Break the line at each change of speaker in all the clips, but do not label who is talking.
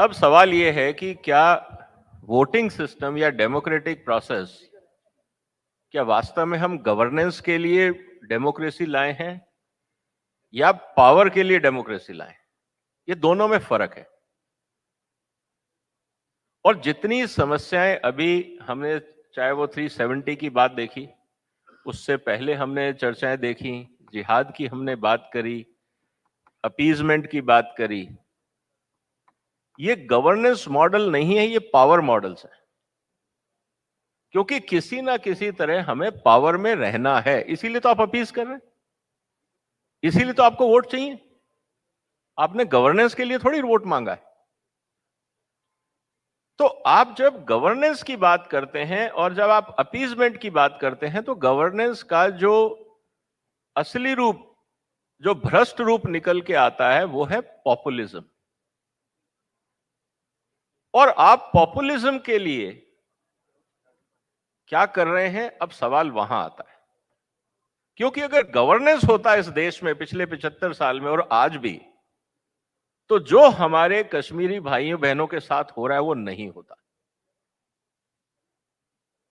अब सवाल ये है कि क्या वोटिंग सिस्टम या डेमोक्रेटिक प्रोसेस, क्या वास्तव में हम गवर्नेंस के लिए डेमोक्रेसी लाए हैं या पावर के लिए डेमोक्रेसी लाए? ये दोनों में फर्क है। और जितनी समस्याएं अभी हमने, चाहे वो 370 की बात देखी, उससे पहले हमने चर्चाएं देखी, जिहाद की हमने बात करी, अपीजमेंट की बात करी, ये गवर्नेंस मॉडल नहीं है, ये पावर मॉडल्स है। क्योंकि किसी ना किसी तरह हमें पावर में रहना है, इसीलिए तो आप अपीज कर रहे हैं, इसीलिए तो आपको वोट चाहिए। आपने गवर्नेंस के लिए थोड़ी वोट मांगा है। तो आप जब गवर्नेंस की बात करते हैं और जब आप अपीजमेंट की बात करते हैं, तो गवर्नेंस का जो असली रूप, जो भ्रष्ट रूप निकल के आता है, वो है पॉपुलिज्म। और आप पॉपुलिज्म के लिए क्या कर रहे हैं, अब सवाल वहां आता है। क्योंकि अगर गवर्नेंस होता इस देश में पिछले 75 साल में और आज भी, तो जो हमारे कश्मीरी भाइयों बहनों के साथ हो रहा है वो नहीं होता।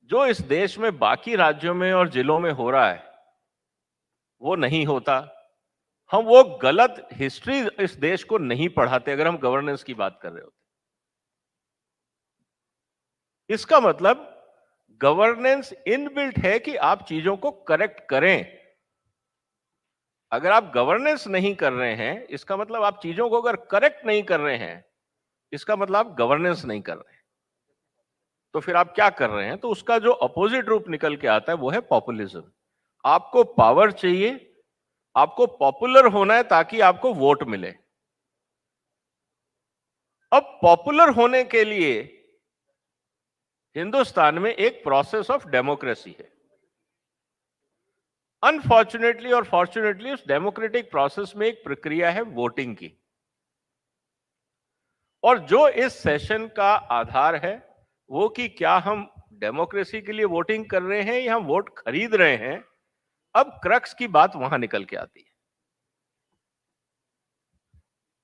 जो इस देश में बाकी राज्यों में और जिलों में हो रहा है वो नहीं होता। हम वो गलत हिस्ट्री इस देश को नहीं पढ़ाते अगर हम गवर्नेंस की बात कर रहे होते। इसका मतलब गवर्नेंस इनबिल्ट है कि आप चीजों को करेक्ट करें। अगर आप गवर्नेंस नहीं कर रहे हैं, इसका मतलब आप चीजों को अगर करेक्ट नहीं कर रहे हैं, इसका मतलब आप गवर्नेंस नहीं कर रहे हैं। तो फिर आप क्या कर रहे हैं? तो उसका जो अपोजिट रूप निकल के आता है वो है पॉपुलिज्म। आपको पावर चाहिए, आपको पॉपुलर होना है ताकि आपको वोट मिले। अब पॉपुलर होने के लिए हिंदुस्तान में एक प्रोसेस ऑफ डेमोक्रेसी है। अनफॉर्चुनेटली और फॉर्चुनेटली उस डेमोक्रेटिक प्रोसेस में एक प्रक्रिया है वोटिंग की। और जो इस सेशन का आधार है वो कि क्या हम डेमोक्रेसी के लिए वोटिंग कर रहे हैं या हम वोट खरीद रहे हैं, अब क्रक्स की बात वहां निकल के आती है।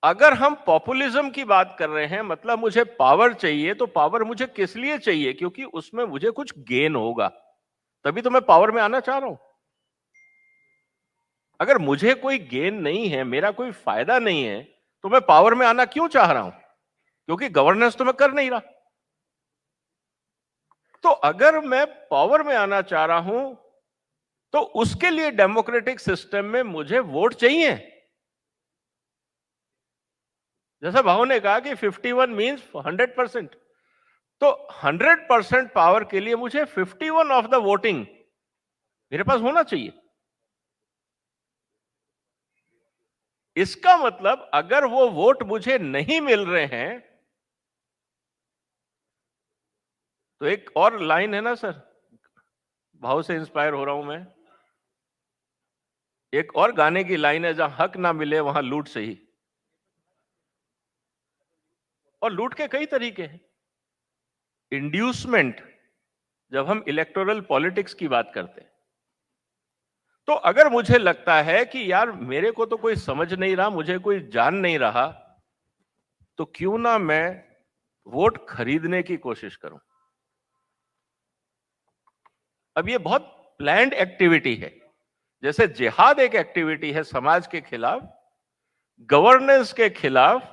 अगर हम पॉपुलिज्म की बात कर रहे हैं, मतलब मुझे पावर चाहिए, तो पावर मुझे किस लिए चाहिए? क्योंकि उसमें मुझे कुछ गेन होगा, तभी तो मैं पावर में आना चाह रहा हूं। अगर मुझे कोई गेन नहीं है, मेरा कोई फायदा नहीं है, तो मैं पावर में आना क्यों चाह रहा हूं? क्योंकि गवर्नेंस तो मैं कर नहीं रहा। तो अगर मैं पावर में आना चाह रहा हूं, तो उसके लिए डेमोक्रेटिक सिस्टम में मुझे वोट चाहिए। जैसा भाव ने कहा कि 51 मींस 100%, तो 100% पावर के लिए मुझे 51 ऑफ द वोटिंग मेरे पास होना चाहिए। इसका मतलब अगर वो वोट मुझे नहीं मिल रहे हैं, तो एक और लाइन है ना सर, भाव से इंस्पायर हो रहा हूं मैं, एक और गाने की लाइन है, जहां हक ना मिले वहां लूट सही। और लूट के कई तरीके हैं। इंड्यूसमेंट, जब हम इलेक्टोरल पॉलिटिक्स की बात करते हैं, तो अगर मुझे लगता है कि यार मेरे को तो कोई समझ नहीं रहा, मुझे कोई जान नहीं रहा, तो क्यों ना मैं वोट खरीदने की कोशिश करूं। अब ये बहुत प्लान्ड एक्टिविटी है। जैसे जिहाद एक एक्टिविटी है समाज के खिलाफ, गवर्नेंस के खिलाफ,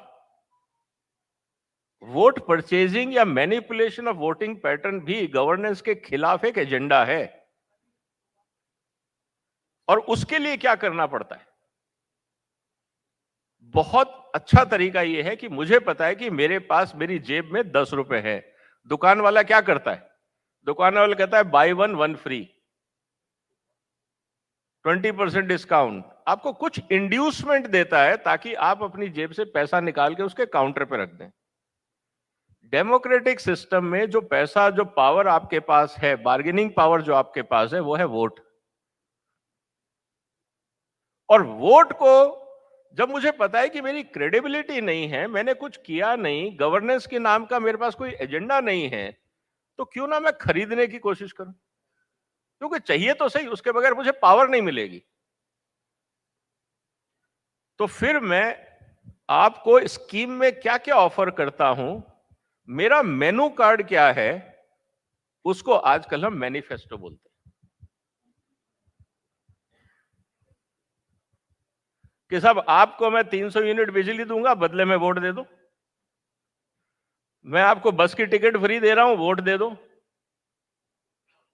वोट परचेजिंग या मैनिपुलेशन ऑफ वोटिंग पैटर्न भी गवर्नेंस के खिलाफ एक एजेंडा है। और उसके लिए क्या करना पड़ता है? बहुत अच्छा तरीका यह है कि मुझे पता है कि मेरे पास मेरी जेब में 10 रुपए है। दुकान वाला क्या करता है? दुकान वाला कहता है by one one free, 20% discount, आपको कुछ इंड्यूसमेंट देता है ताकि आप अपनी जेब से पैसा निकाल के उसके काउंटर पे रख दें। डेमोक्रेटिक सिस्टम में जो पैसा, जो पावर आपके पास है, बार्गेनिंग पावर जो आपके पास है, वो है वोट। और वोट को जब मुझे पता है कि मेरी क्रेडिबिलिटी नहीं है, मैंने कुछ किया नहीं, गवर्नेंस के नाम का मेरे पास कोई एजेंडा नहीं है, तो क्यों ना मैं खरीदने की कोशिश करूं? क्योंकि चाहिए तो सही, उसके बगैर मुझे पावर नहीं मिलेगी। तो फिर मैं आपको स्कीम में क्या क्या ऑफर करता हूं, मेरा मेनू कार्ड क्या है, उसको आजकल हम मैनिफेस्टो बोलते हैं। कि साहब आपको मैं 300 यूनिट बिजली दूंगा, बदले में वोट दे दो। मैं आपको बस की टिकट फ्री दे रहा हूं, वोट दे दो।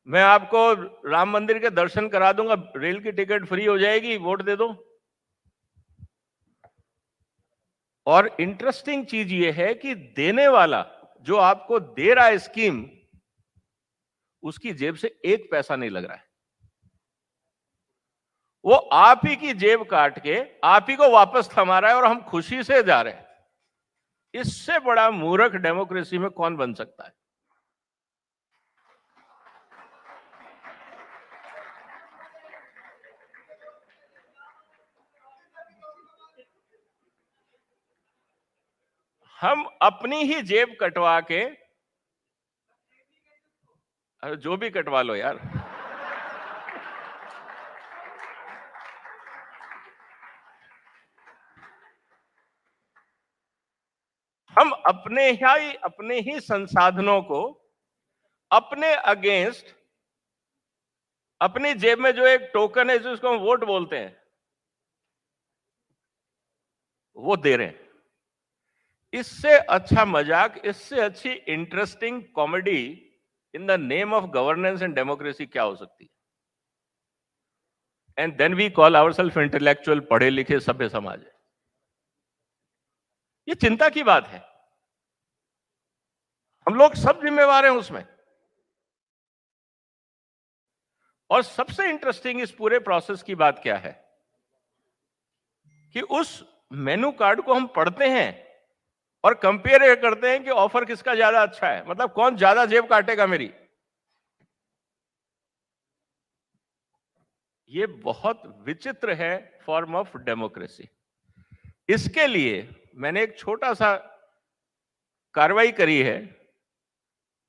मैं आपको राम मंदिर के दर्शन करा दूंगा, रेल की टिकट फ्री हो जाएगी, वोट दे दो। और इंटरेस्टिंग चीज यह है कि देने वाला जो आपको दे रहा है स्कीम, उसकी जेब से एक पैसा नहीं लग रहा है। वो आप ही की जेब काट के आप ही को वापस थमा रहा है और हम खुशी से जा रहे हैं। इससे बड़ा मूर्ख डेमोक्रेसी में कौन बन सकता है? हम अपनी ही जेब कटवा के, जो भी कटवा लो यार, हम अपने ही संसाधनों को अपने अगेंस्ट, अपनी जेब में जो एक टोकन है जिसको हम वोट बोलते हैं, वो दे रहे हैं। इससे अच्छा मजाक, इससे अच्छी interesting comedy in the name of governance and democracy क्या हो सकती है? And then we call ourselves intellectual, पढ़े लिखे सभ्य समाज। ये चिंता की बात है। हम लोग सब जिम्मेवार हैं उसमें। और सबसे इंटरेस्टिंग इस पूरे प्रोसेस की बात क्या है कि उस मेनू कार्ड को हम पढ़ते हैं और कंपेयर करते हैं कि ऑफर किसका ज्यादा अच्छा है, मतलब कौन ज्यादा जेब काटेगा मेरी। ये बहुत विचित्र है फॉर्म ऑफ डेमोक्रेसी। इसके लिए मैंने एक छोटा सा कार्रवाई करी है।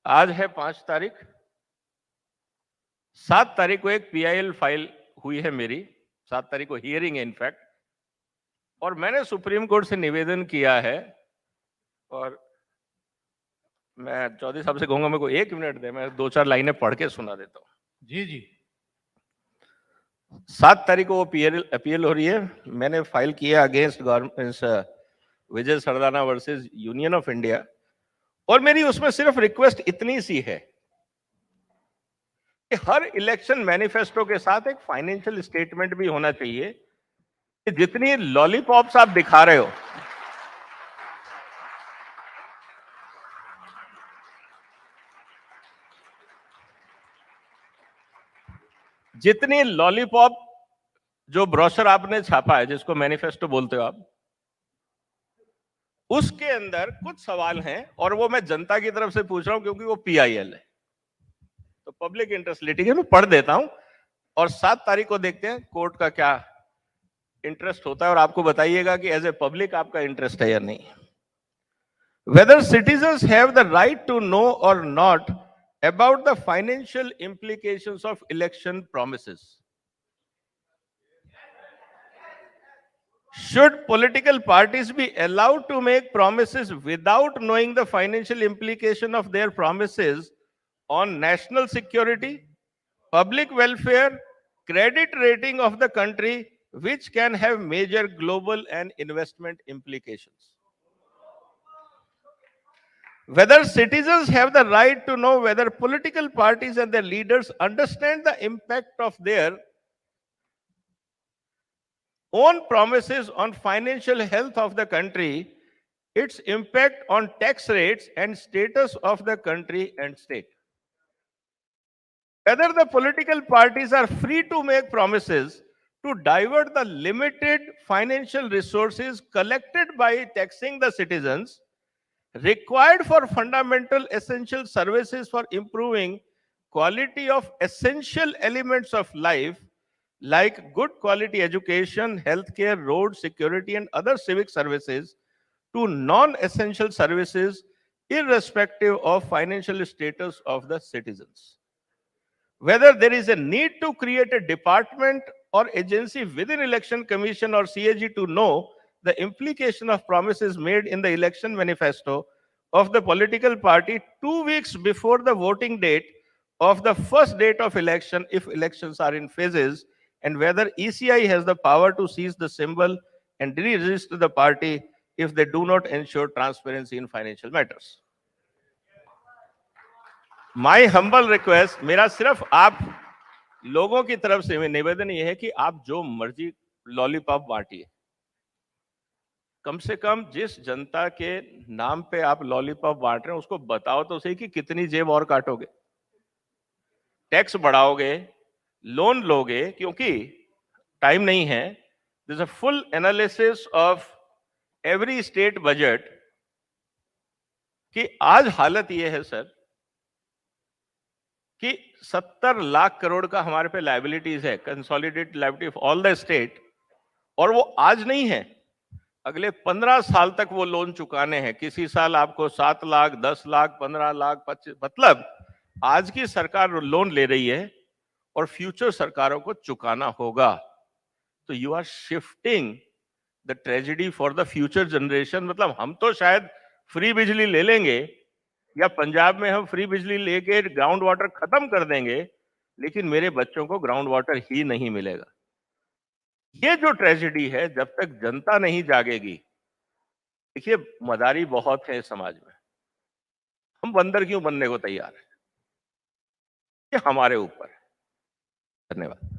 आज है 5 तारीख, 7 तारीख को एक पीआईएल फाइल हुई है मेरी, 7 तारीख को हियरिंग है इनफैक्ट, और मैंने सुप्रीम कोर्ट से निवेदन किया है। और मैं चौधरी साहब से कहूंगा मेरे को 1 मिनट दे, मैं 2-4 लाइनें पढ़ के सुना देता हूं।
जी जी।
7 तारीख को वो अपील हो रही है, मैंने फाइल किया against government Vijay Sardana versus union of India. और मेरी उसमें सिर्फ रिक्वेस्ट इतनी सी है कि हर इलेक्शन मैनिफेस्टो के साथ एक फाइनेंशियल स्टेटमेंट भी होना चाहिए कि जितनी लॉलीपॉप्स आप दिखा रहे हो, जितनी लॉलीपॉप जो ब्रोशर आपने छापा है, जिसको मैनिफेस्टो बोलते हो आप, उसके अंदर कुछ सवाल हैं और वो मैं जनता की तरफ से पूछ रहा हूं क्योंकि वो पीआईएल है, तो पब्लिक इंटरेस्ट लिटिगेशन में पढ़ देता हूं। और 7 तारीख को देखते हैं कोर्ट का क्या इंटरेस्ट होता है और आपको बताइएगा कि एज ए पब्लिक आपका इंटरेस्ट है या नहीं। Whether citizens have the right to know or not about the financial implications of election promises. Should political parties be allowed to make promises without knowing the financial implication of their promises on national security, public welfare, credit rating of the country, which can have major global and investment implications? Whether citizens have the right to know whether political parties and their leaders understand the impact of their own promises on financial health of the country, its impact on tax rates and status of the country and state. Whether the political parties are free to make promises to divert the limited financial resources collected by taxing the citizens required for fundamental essential services for improving quality of essential elements of life like good quality education, healthcare, road security and other civic services to non-essential services irrespective of financial status of the citizens. Whether there is a need to create a department or agency within Election Commission or CAG to know the implication of promises made in the election manifesto of the political party 2 weeks before the voting date of the first date of election, if elections are in phases, and whether ECI has the power to seize the symbol and deregister the party if they do not ensure transparency in financial matters. My humble request, मेरा सिर्फ आप लोगों की तरफ से निवेदन यह है कि आप जो मर्जी लॉलीपॉप बांटिए, कम से कम जिस जनता के नाम पे आप लॉलीपॉप बांट रहे हैं उसको बताओ तो सही कि कितनी जेब और काटोगे, टैक्स बढ़ाओगे, लोन लोगे, क्योंकि टाइम नहीं है. This is a full analysis of every state budget कि आज हालत यह है सर कि 70 लाख करोड़ का हमारे पे लायबिलिटीज है, consolidated liability of all the state, और वो आज नहीं है, अगले 15 साल तक वो लोन चुकाने हैं. किसी साल आपको 7 लाख, 10 लाख, 15 लाख, 25, मतलब आज की सरकार लोन ले रही है और फ्यूचर सरकारों को चुकाना होगा. तो you are shifting the tragedy for the future generation. मतलब हम तो शायद फ्री बिजली ले लेंगे, या पंजाब में हम फ्री बिजली लेके ग्राउंड वाटर खत्म कर देंगे, लेकिन मेरे बच्चों को ग्राउंड वाटर ही नहीं मिलेगा. ये जो ट्रेजेडी है, जब तक जनता नहीं जागेगी, देखिए मदारी बहुत है समाज में, हम बंदर क्यों बनने को तैयार है, ये हमारे ऊपर है. धन्यवाद.